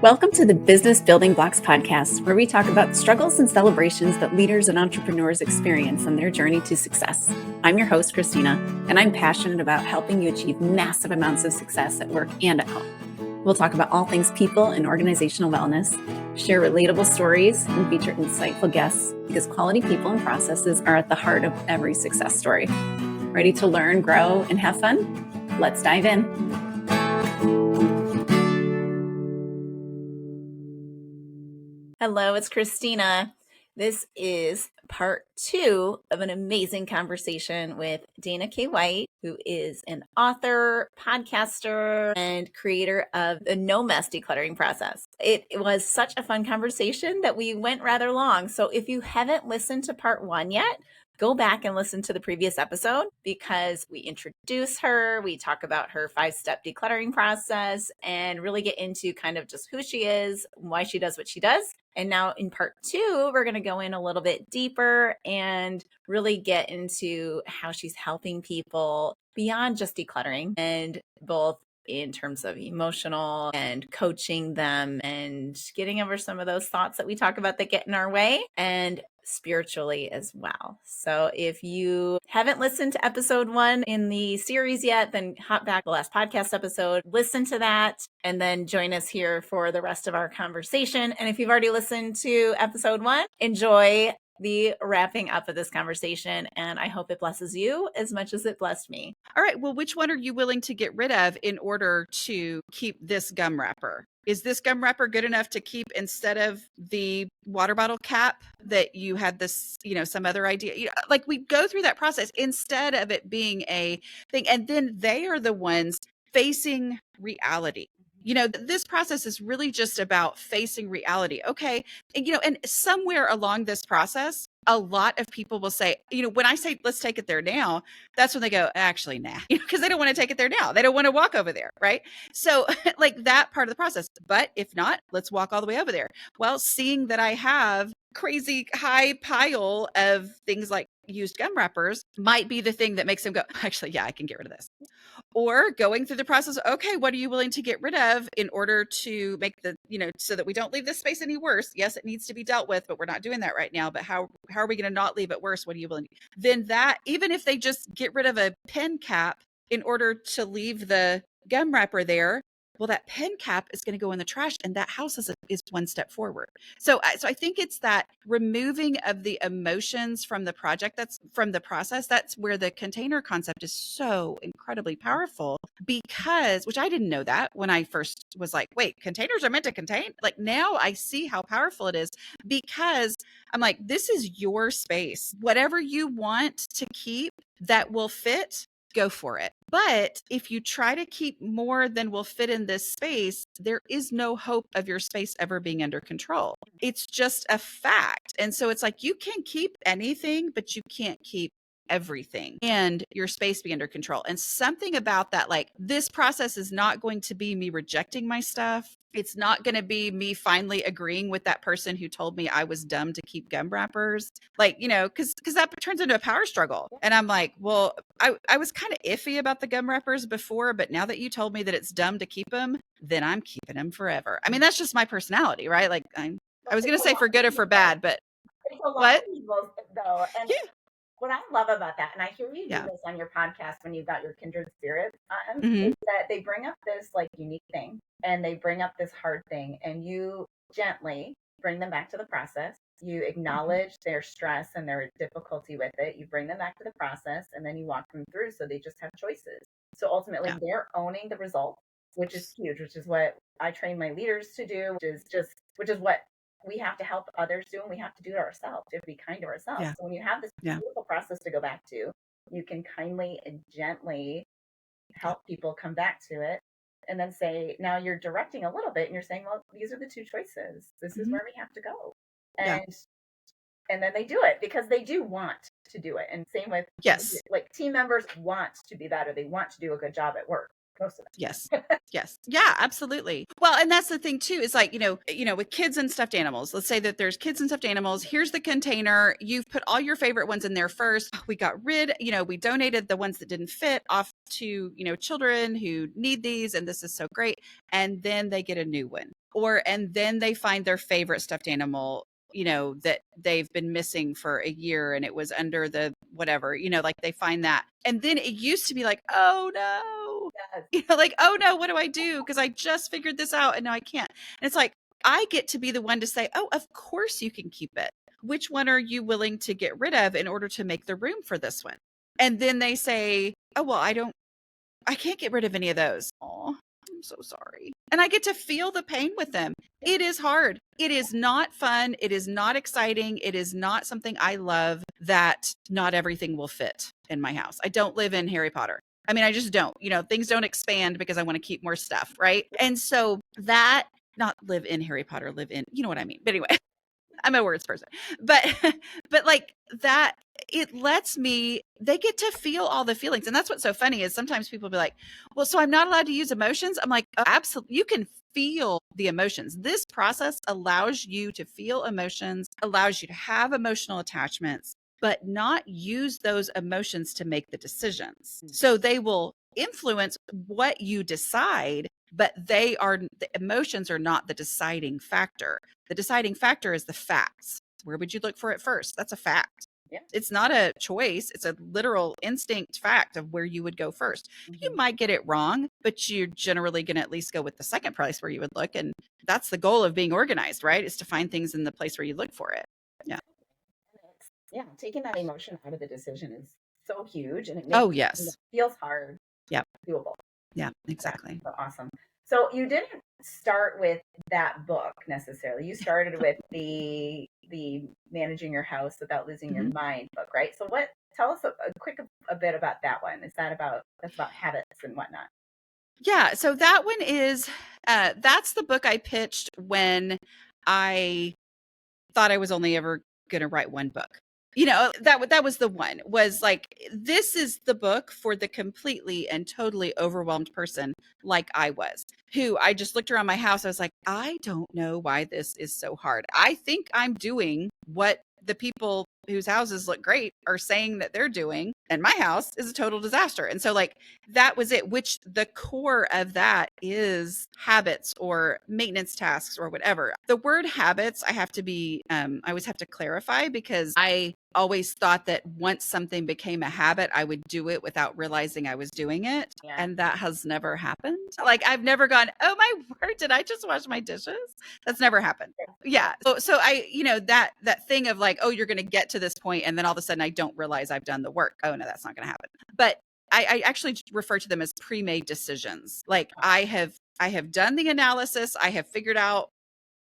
Welcome to the Business Building Blocks podcast, where we talk about the struggles and celebrations that leaders and entrepreneurs experience on their journey to success. I'm your host, Kristina, and I'm passionate about helping you achieve massive amounts of success at work and at home. We'll talk about all things people and organizational wellness, share relatable stories, and feature insightful guests because quality people and processes are at the heart of every success story. Ready to learn, grow, and have fun? Let's dive in. Hello, it's Kristina. This is part 2 of an amazing conversation with Dana K. White, who is an author, podcaster, and creator of the No Mess Decluttering Process. It was such a fun conversation that we went rather long. So if you haven't listened to part 1 yet, go back and listen to the previous episode because we introduce her, we talk about her 5-step decluttering process, and really get into kind of just who she is, why she does what she does. And now in part 2, we're going to go in a little bit deeper and really get into how she's helping people beyond just decluttering, and both in terms of emotional and coaching them and getting over some of those thoughts that we talk about that get in our way, and spiritually as well. So if you haven't listened to episode 1 in the series yet, then hop back to the last podcast episode, listen to that, and then join us here for the rest of our conversation. And if you've already listened to episode 1, enjoy the wrapping up of this conversation, and I hope it blesses you as much as it blessed me. All right. Well, which one are you willing to get rid of in order to keep this gum wrapper? Is this gum wrapper good enough to keep instead of the water bottle cap that you had this, some other idea? Like we go through that process instead of it being a thing. And then they are the ones facing reality. This process is really just about facing reality. Okay. And somewhere along this process, a lot of people will say, when I say, let's take it there now, that's when they go, actually, nah, because they don't want to take it there now. They don't want to walk over there. Right. So like that part of the process. But if not, let's walk all the way over there. Well, seeing that I have crazy high pile of things like used gum wrappers might be the thing that makes them go, actually, yeah, I can get rid of this. Or going through the process, okay, what are you willing to get rid of in order to make the, so that we don't leave this space any worse? Yes, it needs to be dealt with, but we're not doing that right now. But how are we going to not leave it worse? What are you willing to? Then that, even if they just get rid of a pen cap in order to leave the gum wrapper there, well, that pen cap is going to go in the trash, and that house is one step forward. So I think it's that removing of the emotions from the project, that's from the process. That's where the container concept is so incredibly powerful, because, which I didn't know that when I first was like, wait, containers are meant to contain? Like now I see how powerful it is, because I'm like, this is your space. Whatever you want to keep that will fit, go for it. But if you try to keep more than will fit in this space, there is no hope of your space ever being under control. It's just a fact. And so it's like, you can keep anything, but you can't keep everything and your space be under control. And something about that, like, this process is not going to be me rejecting my stuff. It's not going to be me finally agreeing with that person who told me I was dumb to keep gum wrappers. Like, because that turns into a power struggle. And I'm like, well, I was kind of iffy about the gum wrappers before, but now that you told me that it's dumb to keep them, then I'm keeping them forever. I mean, that's just my personality, right? Like, I was going to say for good or for bad, but it's a lot what? of people, though. And Yeah. what I love about that, and I hear you do this on your podcast when you've got your kindred spirits on, Mm-hmm. is that they bring up this like unique thing, and they bring up this hard thing, and you gently bring them back to the process. You acknowledge their stress and their difficulty with it. You bring them back to the process, and then you walk them through so they just have choices. So ultimately, they're owning the result, which is huge, which is what I train my leaders to do, which is what we have to help others do, and we have to do it ourselves. We have to be kind to ourselves. Yeah. So when you have this beautiful process to go back to, you can kindly and gently help people come back to it, and then say, now you're directing a little bit, and you're saying, well, these are the 2 choices. This is where we have to go. And then they do it because they do want to do it. And same with, like, team members want to be better. They want to do a good job at work. Most of it. Yes. Yes. Yeah, absolutely. Well, and that's the thing too, is like, with kids and stuffed animals, let's say that there's kids and stuffed animals. Here's the container. You've put all your favorite ones in there first. We got rid, we donated the ones that didn't fit off to, children who need these. And this is so great. And then they get a new one. and then they find their favorite stuffed animal, that they've been missing for a year and it was under the whatever, like they find that. And then it used to be like, oh no, like, oh no, what do I do? Because I just figured this out and now I can't. And it's like, I get to be the one to say, oh, of course you can keep it. Which one are you willing to get rid of in order to make the room for this one? And then they say, oh, well, I can't get rid of any of those. Oh, I'm so sorry. And I get to feel the pain with them. It is hard. It is not fun. It is not exciting. It is not something I love, that not everything will fit in my house. I don't live in Harry Potter. I mean, I just don't. Things don't expand because I want to keep more stuff, right? And so that, not live in Harry Potter, live in, you know what I mean. But anyway, I'm a words person. But like that, it lets me, they get to feel all the feelings. And that's what's so funny is sometimes people be like, well, so I'm not allowed to use emotions. I'm like, oh, absolutely. You can feel the emotions. This process allows you to feel emotions, allows you to have emotional attachments, but not use those emotions to make the decisions. So they will influence what you decide, but the emotions are not the deciding factor. The deciding factor is the facts. Where would you look for it first? That's a fact. Yeah. It's not a choice. It's a literal instinct fact of where you would go first. You might get it wrong, but you're generally going to at least go with the second place where you would look. And that's the goal of being organized, right? Is to find things in the place where you look for it. Yeah. Yeah. Taking that emotion out of the decision is so huge. And it yes. It feels hard. Yeah. Doable. Yeah, exactly. So awesome. So you didn't start with that book necessarily. You started with the Managing Your House Without Losing Your Mind book, right? So tell us a bit about that one. That's about habits and whatnot. Yeah, so that one is that's the book I pitched when I thought I was only ever going to write one book. That was the one, was like, this is the book for the completely and totally overwhelmed person like I was, who I just looked around my house. I was like, I don't know why this is so hard. I think I'm doing what the people whose houses look great are saying that they're doing, and my house is a total disaster. And so like, that was it, which the core of that is habits or maintenance tasks or whatever. The word habits, I always have to clarify, because I always thought that once something became a habit, I would do it without realizing I was doing it. Yeah. And that has never happened. Like, I've never gone, oh my word, did I just wash my dishes? That's never happened. Yeah. So I, that thing of like, oh, you're going to get to this point and then all of a sudden I don't realize I've done the work. Oh no, that's not going to happen. But I actually refer to them as pre-made decisions. Like, I have done the analysis. I have figured out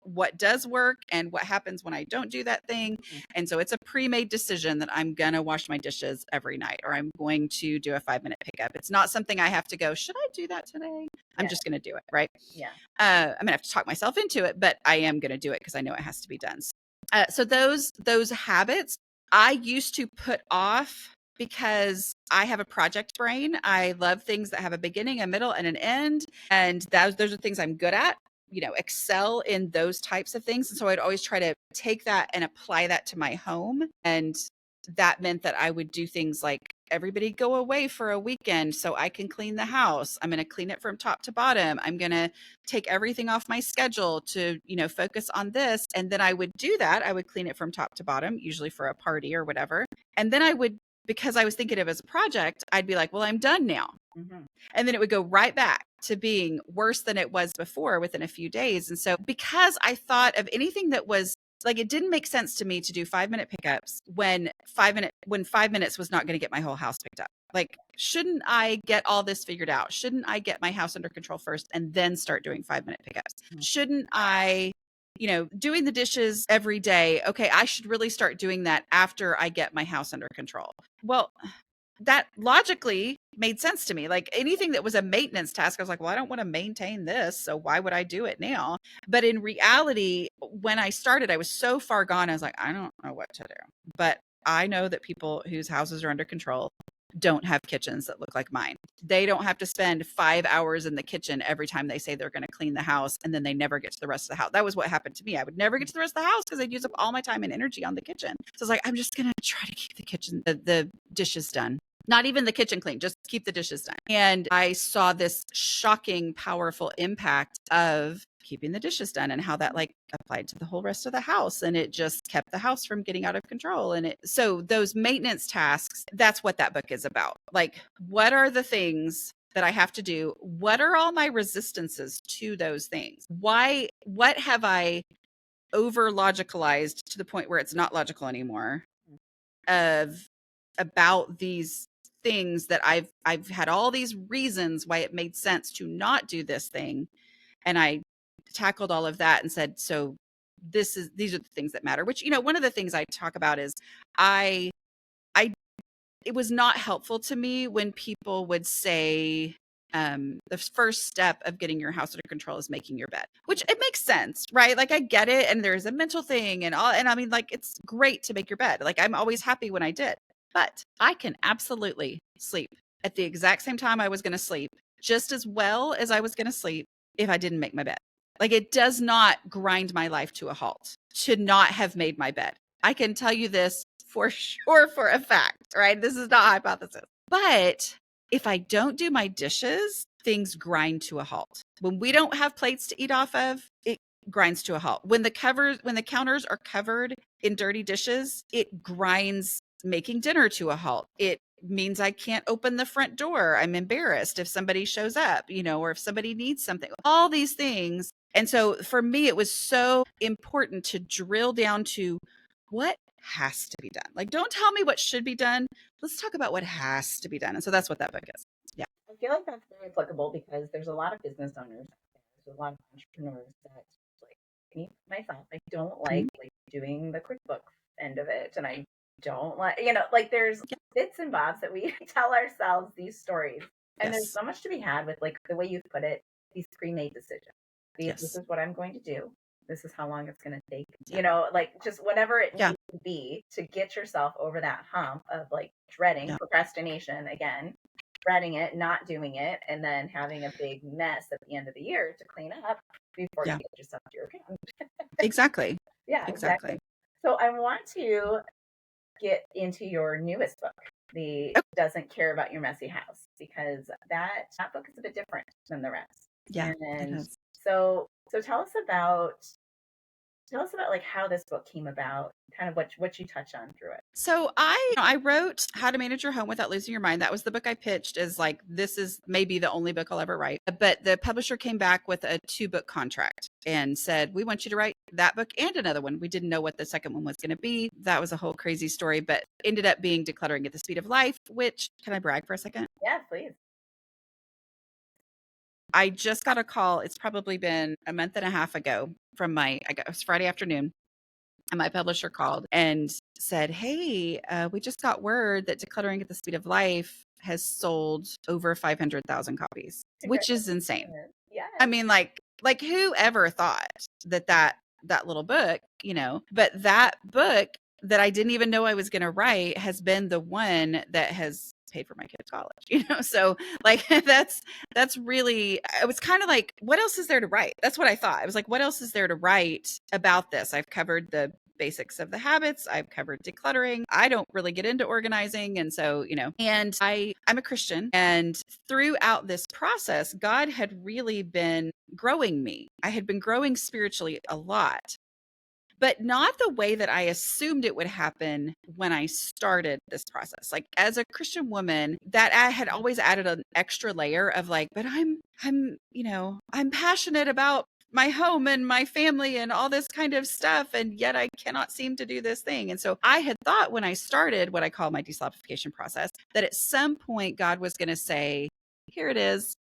what does work and what happens when I don't do that thing. And so it's a pre-made decision that I'm going to wash my dishes every night, or I'm going to do a 5-minute pickup. It's not something I have to go, should I do that today? I'm just going to do it. Right. Yeah. I'm going to have to talk myself into it, but I am going to do it because I know it has to be done. So those habits I used to put off because I have a project brain. I love things that have a beginning, a middle, and an end. And those are things I'm good at, excel in those types of things. And so I'd always try to take that and apply that to my home. And that meant that I would do things like, everybody go away for a weekend so I can clean the house. I'm going to clean it from top to bottom. I'm going to take everything off my schedule to, focus on this. And then I would do that. I would clean it from top to bottom, usually for a party or whatever. And then I would, because I was thinking of it as a project, I'd be like, well, I'm done now. And then it would go right back to being worse than it was before within a few days. And so because I thought of anything that was like, it didn't make sense to me to do 5-minute pickups when 5 minutes was not going to get my whole house picked up. Like, shouldn't I get all this figured out? Shouldn't I get my house under control first and then start doing 5-minute pickups? Shouldn't I, doing the dishes every day? Okay, I should really start doing that after I get my house under control. Well, that logically made sense to me. Like, anything that was a maintenance task, I was like, well, I don't want to maintain this, so why would I do it now? But in reality, when I started, I was so far gone. I was like, I don't know what to do. But I know that people whose houses are under control don't have kitchens that look like mine. They don't have to spend 5 hours in the kitchen every time they say they're going to clean the house, and then they never get to the rest of the house. That was what happened to me. I would never get to the rest of the house because I'd use up all my time and energy on the kitchen. So I was like, I'm just going to try to keep the kitchen, the dishes done. Not even the kitchen clean, just keep the dishes done. And I saw this shocking, powerful impact of keeping the dishes done and how that like applied to the whole rest of the house. And it just kept the house from getting out of control. And so those maintenance tasks, that's what that book is about. Like, what are the things that I have to do? What are all my resistances to those things? What have I over logicalized to the point where it's not logical anymore about these things that I've had all these reasons why it made sense to not do this thing. And I tackled all of that and said, so these are the things that matter, which, one of the things I talk about is I it was not helpful to me when people would say, the first step of getting your house under control is making your bed, which it makes sense, right? Like I get it. And there's a mental thing and all. And I mean, like, it's great to make your bed. Like I'm always happy when I did, but I can absolutely sleep at the exact same time I was going to sleep just as well as I was going to sleep if I didn't make my bed. Like it does not grind my life to a halt to not have made my bed. I can tell you this for sure, for a fact, right? This is not hypothesis. But if I don't do my dishes, things grind to a halt. When we don't have plates to eat off of, it grinds to a halt. When the counters are covered in dirty dishes, it grinds making dinner to a halt. It means I can't open the front door. I'm embarrassed if somebody shows up, or if somebody needs something, all these things. And so for me, it was so important to drill down to what has to be done. Like, don't tell me what should be done. Let's talk about what has to be done. And so that's what that book is. Yeah. I feel like that's very applicable because there's a lot of business owners out there. There's a lot of entrepreneurs that, like me myself, I don't like doing the QuickBooks end of it, and I don't like, like there's bits and bobs that we tell ourselves these stories, and there's so much to be had with like the way you put it, these pre-made decisions. This is what I'm going to do. This is how long it's going to take, like just whatever it needs to be to get yourself over that hump of like dreading procrastination again, dreading it, not doing it, and then having a big mess at the end of the year to clean up before you get yourself to your account. Exactly. Yeah, exactly. So I want to get into your newest book, The Doesn't Care About Your Messy House, because that book is a bit different than the rest. Yeah. And so tell us about like how this book came about, kind of what you touch on through it. So I wrote How to Manage Your Home Without Losing Your Mind. That was the book I pitched as like, this is maybe the only book I'll ever write. But the publisher came back with a 2-book contract and said, we want you to write that book and another one. We didn't know what the second one was going to be. That was a whole crazy story, but ended up being Decluttering at the Speed of Life, which, can I brag for a second? Yeah, please. I just got a call. It's probably been a month and a half ago from it was Friday afternoon. And my publisher called and said, hey, we just got word that Decluttering at the Speed of Life has sold over 500,000 copies, which is insane. Yeah. I mean, like whoever thought that little book, but that book that I didn't even know I was going to write has been the one that has paid for my kids' college, so like that's really, I was kind of like, what else is there to write? That's what I thought. I was like, what else is there to write about this? I've covered the basics of the habits. I've covered decluttering. I don't really get into organizing. And so, and I'm a Christian, and throughout this process, God had really been growing me. I had been growing spiritually a lot, but not the way that I assumed it would happen when I started this process. Like as a Christian woman, that I had always added an extra layer of like, but I'm passionate about my home and my family and all this kind of stuff. And yet I cannot seem to do this thing. And so I had thought when I started what I call my deslopification process, that at some point God was going to say, here it is.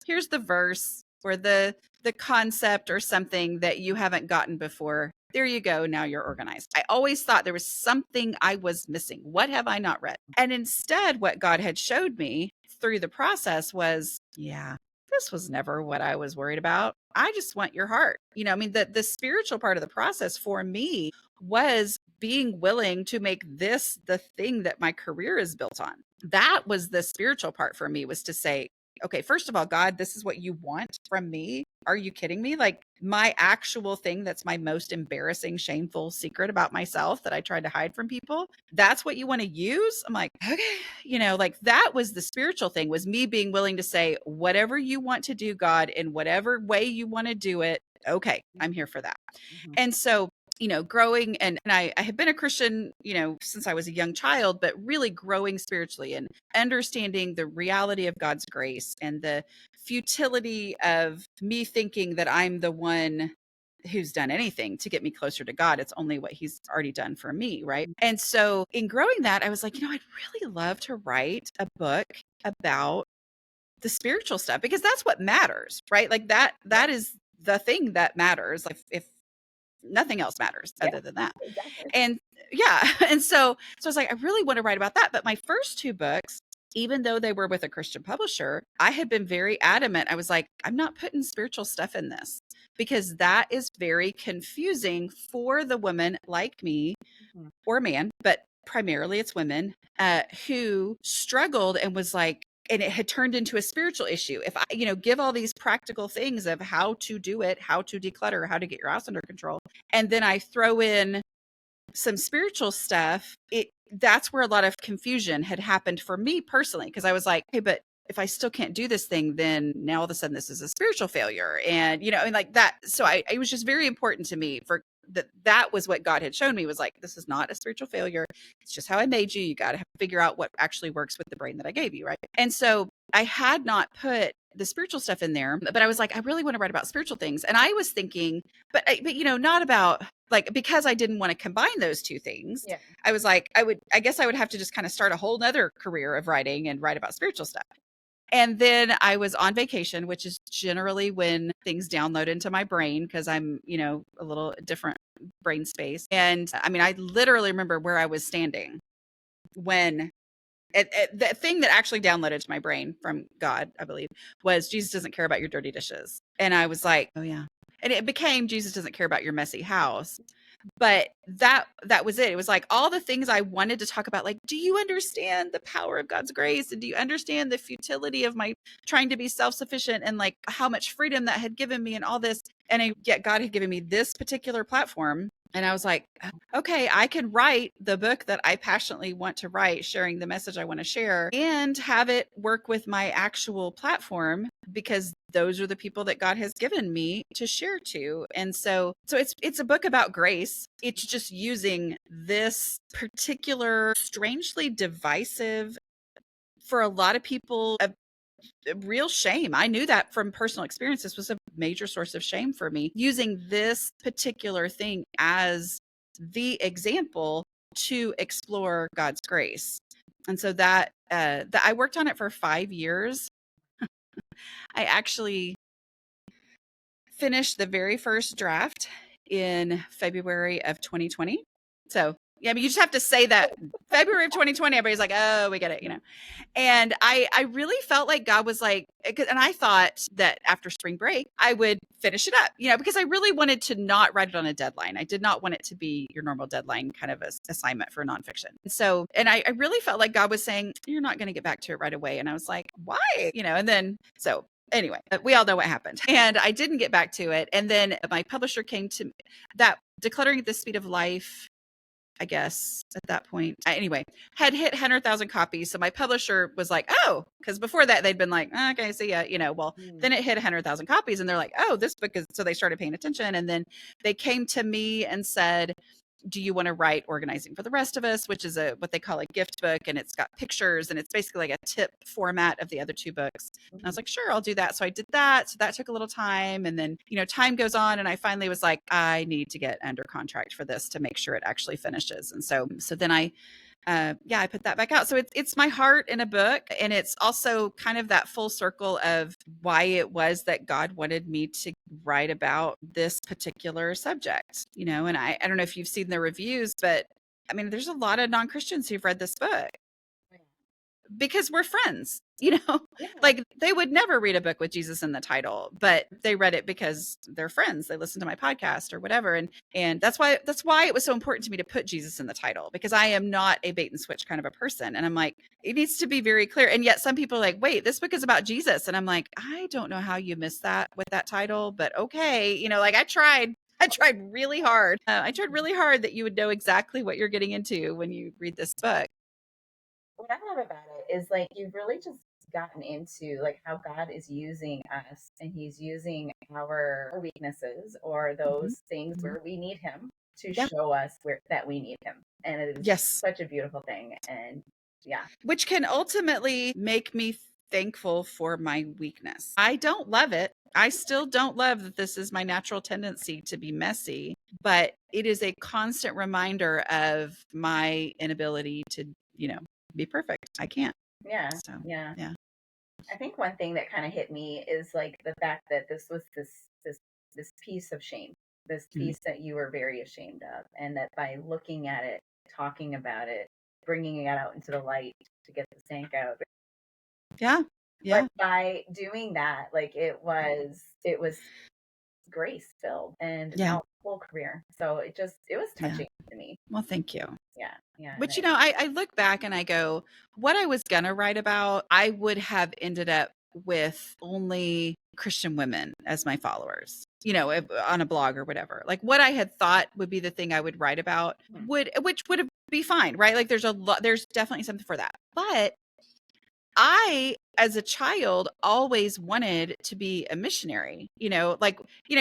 Here's the verse or the concept or something that you haven't gotten before. There you go. Now you're organized. I always thought there was something I was missing. What have I not read? And instead, what God had showed me through the process was, this was never what I was worried about. I just want your heart. The spiritual part of the process for me was being willing to make this the thing that my career is built on. That was the spiritual part for me, was to say, okay, first of all, God, this is what you want from me. Are you kidding me? Like my actual thing that's my most embarrassing, shameful secret about myself that I tried to hide from people, that's what you want to use? I'm like, okay, like that was the spiritual thing, was me being willing to say, whatever you want to do, God, in whatever way you want to do it, okay, I'm here for that. Mhm. And so, growing, and I have been a Christian, since I was a young child, but really growing spiritually and understanding the reality of God's grace and the futility of me thinking that I'm the one who's done anything to get me closer to God. It's only what he's already done for me, right? And so in growing that, I was like, I'd really love to write a book about the spiritual stuff, because that's what matters, right? Like that is the thing that matters. Like if nothing else matters other than that. Exactly. And yeah. And so I was like, I really want to write about that. But my first two books, even though they were with a Christian publisher, I had been very adamant. I was like, I'm not putting spiritual stuff in this, because that is very confusing for the woman like me, Mhm. or man, but primarily it's women, who struggled and was like, and it had turned into a spiritual issue. If I, give all these practical things of how to do it, how to declutter, how to get your house under control, and then I throw in some spiritual stuff, that's where a lot of confusion had happened for me personally, because I was like, hey, but if I still can't do this thing, then now all of a sudden this is a spiritual failure. And, and like that. So it was just very important to me for that was what God had shown me, was like, this is not a spiritual failure. It's just how I made you. You got to figure out what actually works with the brain that I gave you. Right. And so I had not put the spiritual stuff in there, but I was like, I really want to write about spiritual things. And I was thinking, but not about, like, because I didn't want to combine those two things. Yeah. I was like, I guess I would have to just kind of start a whole nother career of writing and write about spiritual stuff. And then I was on vacation, which is generally when things download into my brain, because I'm, a little different brain space. And I mean, I literally remember where I was standing when the thing that actually downloaded to my brain from God, I believe, was Jesus doesn't care about your dirty dishes. And I was like, oh yeah. And it became Jesus doesn't care about your messy house. But that was it. It was like all the things I wanted to talk about, like, do you understand the power of God's grace? And do you understand the futility of my trying to be self-sufficient, and like how much freedom that had given me and all this? And yet God had given me this particular platform. And I was like, okay, I can write the book that I passionately want to write, sharing the message I want to share, and have it work with my actual platform, because those are the people that God has given me to share to. And so it's a book about grace. It's just using this particular, strangely divisive, for a lot of people, a real shame. I knew that from personal experience. This was a major source of shame for me, using this particular thing as the example to explore God's grace. And so that I worked on it for 5 years. I actually finished the very first draft in February of 2020. So, yeah, I mean, you just have to say that February of 2020, everybody's like, oh, we get it, And I really felt like God was like, and I thought that after spring break, I would finish it up, because I really wanted to not write it on a deadline. I did not want it to be your normal deadline kind of assignment for nonfiction. So, and I really felt like God was saying, you're not going to get back to it right away. And I was like, why? And then, so anyway, we all know what happened. And I didn't get back to it. And then my publisher came to that Decluttering at the Speed of Life, I guess at that point, anyway, had hit 100,000 copies. So my publisher was like, oh, because before that they'd been like, okay, see ya, then it hit 100,000 copies and they're like, oh, this book is, so they started paying attention. And then they came to me and said, do you want to write Organizing for the Rest of Us, which is what they call a gift book, and it's got pictures and it's basically like a tip format of the other two books. And I was like, sure, I'll do that. So I did that. So that took a little time, and then time goes on, and I finally was like, I need to get under contract for this to make sure it actually finishes. And so then I put that back out. So it's my heart in a book, and it's also kind of that full circle of why it was that God wanted me to write about this particular subject, and I don't know if you've seen the reviews, but I mean, there's a lot of non-Christians who've read this book because we're friends, like they would never read a book with Jesus in the title, but they read it because they're friends. They listen to my podcast or whatever. And that's why it was so important to me to put Jesus in the title, because I am not a bait and switch kind of a person. And I'm like, it needs to be very clear. And yet some people are like, wait, this book is about Jesus. And I'm like, I don't know how you missed that with that title, but okay. Like I tried really hard. I tried really hard that you would know exactly what you're getting into when you read this book. What I love about it is like you've really just gotten into like how God is using us, and he's using our weaknesses or those things Mhm. where we need him to Yeah. show us where that we need him. And it is Yes. such a beautiful thing. And yeah. Which can ultimately make me thankful for my weakness. I don't love it. I still don't love that this is my natural tendency to be messy, but it is a constant reminder of my inability to, be perfect. I can't. Yeah. So, Yeah. yeah. I think one thing that kind of hit me is like the fact that this was this piece of shame, this Mhm. piece that you were very ashamed of, and that by looking at it, talking about it, bringing it out into the light to get the stank out. Yeah. But Yeah. by doing that, like it was grace filled and Yeah. now full career. So it was Yeah. touching to me. Well, thank you. Yeah, yeah, and But I look back and I go, what I was gonna write about, I would have ended up with only Christian women as my followers, on a blog or whatever. Like what I had thought would be the thing I would write about which would have be fine, right? Like there's definitely something for that. But I, as a child, always wanted to be a missionary. You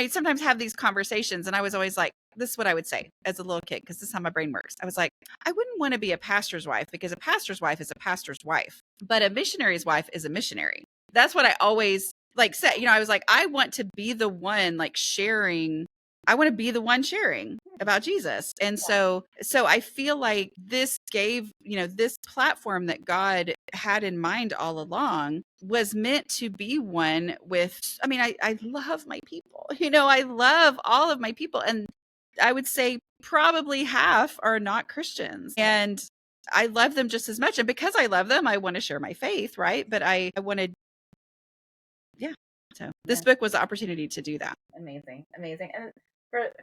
sometimes have these conversations, and I was always like, this is what I would say as a little kid, because this is how my brain works. I was like, I wouldn't want to be a pastor's wife because a pastor's wife is a pastor's wife, but a missionary's wife is a missionary. That's what I always like said. I was like, I want to be the one like sharing. I want to be the one sharing about Jesus. And so I feel like this gave, this platform that God had in mind all along was meant to be one with, I love my people. I love all of my people. And I would say probably half are not Christians. And I love them just as much. And because I love them, I want to share my faith, right? But I wanted, yeah. So this book was the opportunity to do that. Amazing, amazing. And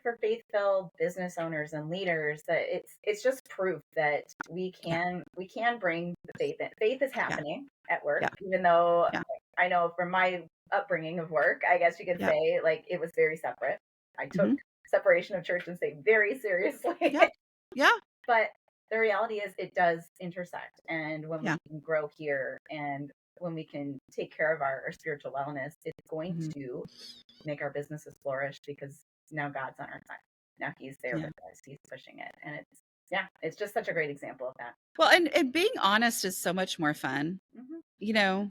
for faith-filled business owners and leaders, that it's just proof that we can bring the faith in. Faith is Yeah. happening at work, Yeah. even though Yeah. I know from my upbringing of work, I guess you could Yeah. say like it was very separate. I took Mhm. separation of church and state very seriously. Yeah. Yeah. But the reality is it does intersect. And when Yeah. we can grow here and when we can take care of our spiritual wellness, it's going Mhm. to make our businesses flourish because now God's on our side. Now he's there Yeah. with us. He's pushing it. And it's just such a great example of that. Well, and being honest is so much more fun. Mm-hmm.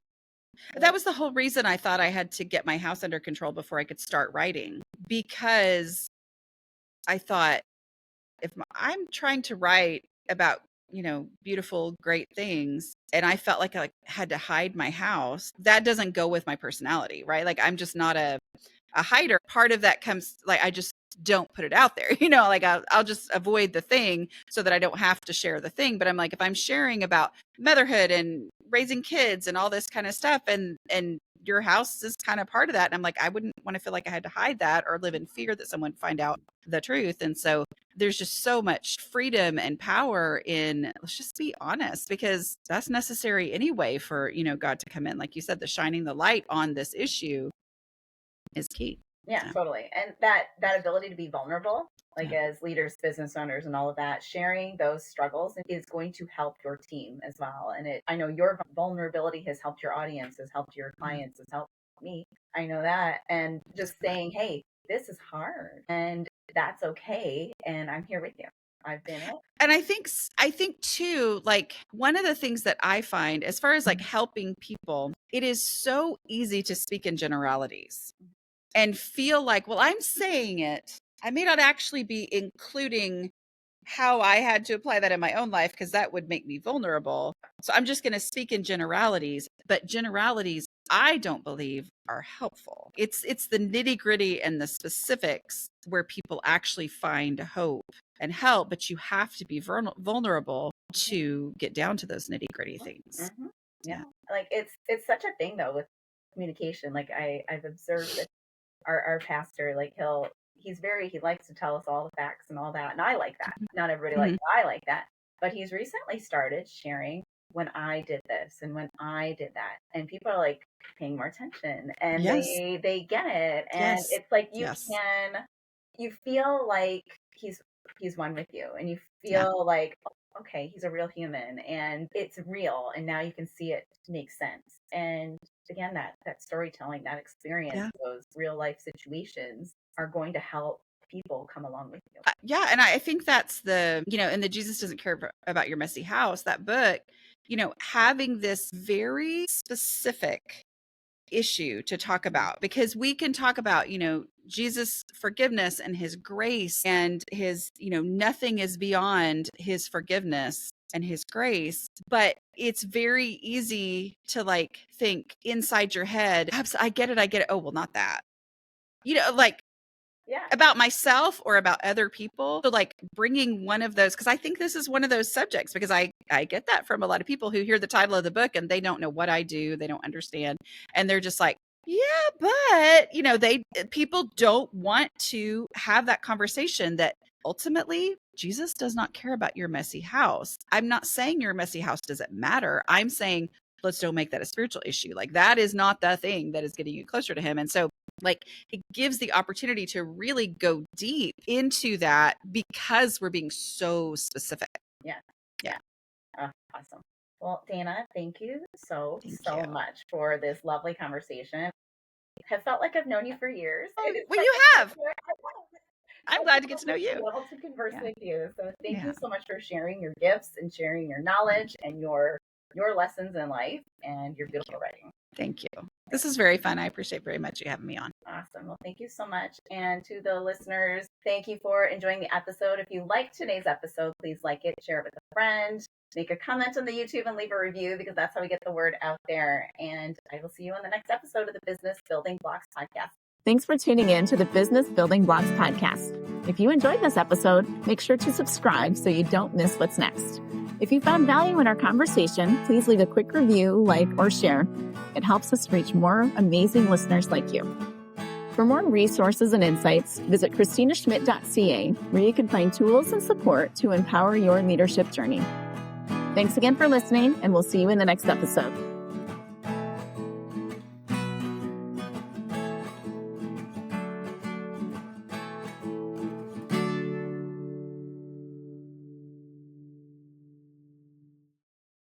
That was the whole reason I thought I had to get my house under control before I could start writing, because I thought if I'm trying to write about, beautiful, great things, and I felt like I had to hide my house, that doesn't go with my personality, right? Like I'm just not a hider. Part of that comes like I just don't put it out there, like I'll just avoid the thing so that I don't have to share the thing. But I'm like, if I'm sharing about motherhood and raising kids and all this kind of stuff, and your house is kind of part of that, and I'm like, I wouldn't want to feel like I had to hide that or live in fear that someone would find out the truth. And so there's just so much freedom and power in, let's just be honest, because that's necessary anyway for, God to come in. Like you said, the shining the light on this issue is key. Yeah, So, totally. And that ability to be vulnerable, like yeah. as leaders, business owners, and all of that, sharing those struggles is going to help your team as well. And I know your vulnerability has helped your audience, has helped your Yeah. clients, has helped me. I know that. And just saying, hey, this is hard and that's okay. And I'm here with you. I've been it. And I think too, like one of the things that I find as far as like helping people, it is so easy to speak in generalities and feel like, well, I'm saying it. I may not actually be including how I had to apply that in my own life because that would make me vulnerable. So I'm just going to speak in generalities, but generalities I don't believe are helpful. It's the nitty-gritty and the specifics where people actually find hope and help, but you have to be vulnerable to get down to those nitty-gritty things. Mm-hmm. Yeah. Yeah. Like it's such a thing though with communication. Like I've observed that our pastor, like he likes to tell us all the facts and all that. And I like that. Not everybody likes Mhm. it. I like that. But he's recently started sharing when I did this and when I did that. And people are like paying more attention and Yes. they get it. And Yes. it's like Yes. you feel like he's one with you and you Yeah. feel like okay, he's a real human and it's real. And now you can see it makes sense. And again, that storytelling, that experience, Yeah. those real life situations are going to help people come along with you. Yeah. And I think that's in the Jesus Doesn't Care About Your Messy House, that book, having this very specific issue to talk about, because we can talk about, Jesus' forgiveness and his grace and his, nothing is beyond his forgiveness and his grace. But it's very easy to like think inside your head, I get it. Oh, well, not that, like Yeah. about myself or about other people. So like bringing one of those, because I think this is one of those subjects, because I get that from a lot of people who hear the title of the book and they don't know what I do. They don't understand. And they're just like, yeah, but people don't want to have that conversation that ultimately Jesus does not care about your messy house. I'm not saying your messy house doesn't matter. I'm saying let's don't make that a spiritual issue. Like that is not the thing that is getting you closer to him. And so like it gives the opportunity to really go deep into that because we're being so specific. Yeah. Yeah. Awesome. Well, Dana, thank you so Thank you. much for this lovely conversation. I have felt like I've known you for years. Oh, well, you have. I'm glad to get to know you. Love to converse with you. So thank Yeah. you so much for sharing your gifts and sharing your knowledge and your lessons in life and your beautiful writing. Thank you. This is very fun. I appreciate very much you having me on. Awesome. Well, thank you so much. And to the listeners, thank you for enjoying the episode. If you liked today's episode, please like it, share it with a friend, make a comment on the YouTube and leave a review, because that's how we get the word out there. And I will see you in the next episode of the Business Building Blocks podcast. Thanks for tuning in to the Business Building Blocks podcast. If you enjoyed this episode, make sure to subscribe so you don't miss what's next. If you found value in our conversation, please leave a quick review, like, or share. It helps us reach more amazing listeners like you. For more resources and insights, visit KristinaSchmitt.ca, where you can find tools and support to empower your leadership journey. Thanks again for listening, and we'll see you in the next episode.